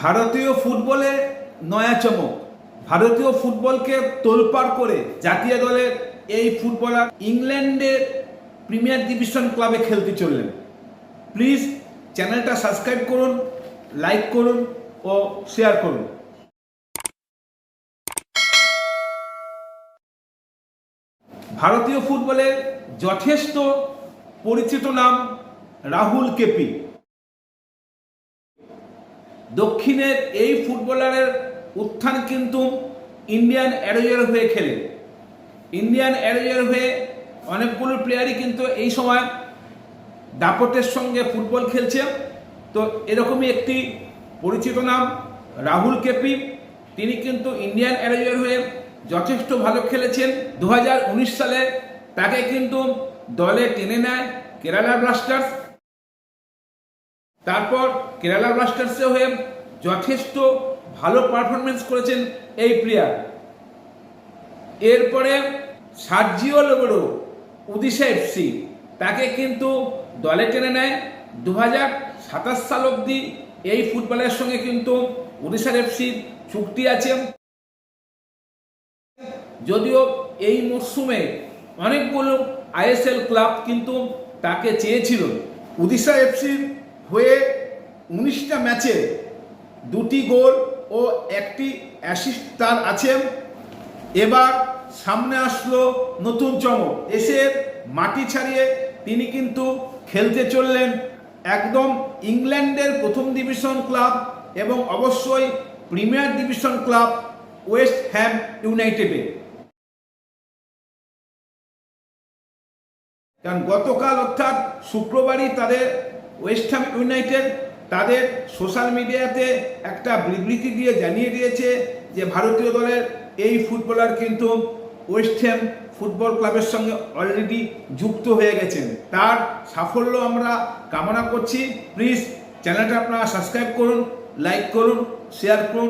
ভারতীয় ফুটবলে নয়া চমক। ভারতীয় ফুটবলকে তোলপাড় করে জাতীয় দলের এই ফুটবলার ইংল্যান্ডের প্রিমিয়ার ডিভিশন ক্লাবে খেলতে চললেন। প্লিজ চ্যানেলটা সাবস্ক্রাইব করুন, লাইক করুন ও শেয়ার করুন। ভারতীয় ফুটবলের যথেষ্ট পরিচিত নাম রাহুল কেপি। দক্ষিণের এই ফুটবলারের উত্থান কিন্তু ইন্ডিয়ান অ্যারোজের হয়ে খেলে। ইন্ডিয়ান অ্যারোজের হয়ে অনেকগুলো প্লেয়ারই কিন্তু এই সময় দাপটের সঙ্গে ফুটবল খেলছে। তো এরকমই একটি পরিচিত নাম রাহুল কেপি। তিনি কিন্তু ইন্ডিয়ান অ্যারোজের হয়ে যথেষ্ট ভালো খেলেছেন। 2019 সালে তাকে কিন্তু দলে টেনে নেয় কেরালা ব্লাস্টার্স। তারপর কেরালা ব্লাস্টার্সে হয়ে যথেষ্ট ভালো পারফরমেন্স করেছেন এই প্লেয়ার। এরপরে সার্জিও লোবেরো ওডিশা এফসি তাকে কিন্তু দলে টেনে নেয়। 2027 সাল অবধি এই ফুটবলের সঙ্গে কিন্তু ওডিশার এফসির চুক্তি আছে। যদিও এই মরশুমে অনেকগুলো আইএসএল ক্লাব কিন্তু তাকে চেয়েছিল। ওডিশা এফসির হয়ে 19টা ম্যাচে 2টি গোল ও 1টি অ্যাসিস্ট তার আছে। এবার সামনে আসলো নতুন চমক। এসে মাটি ছাড়িয়ে তিনি কিন্তু খেলতে চললেন একদম ইংল্যান্ডের প্রথম ডিভিশন ক্লাব এবং অবশ্যই premier division club West Ham ইউনাইটেডে। কারণ গতকাল অর্থাৎ শুক্রবারই তাদের ওয়েস্ট হ্যাম ইউনাইটেড তাদের সোশ্যাল মিডিয়াতে একটা বিবৃতি দিয়ে জানিয়ে দিয়েছে যে ভারতীয় দলের এই ফুটবলার কিন্তু ওয়েস্ট হ্যাম ফুটবল ক্লাবের সঙ্গে অলরেডি যুক্ত হয়ে গেছেন। তার সাফল্য আমরা কামনা করছি। প্লিজ চ্যানেলটা আপনারা সাবস্ক্রাইব করুন, লাইক করুন, শেয়ার করুন।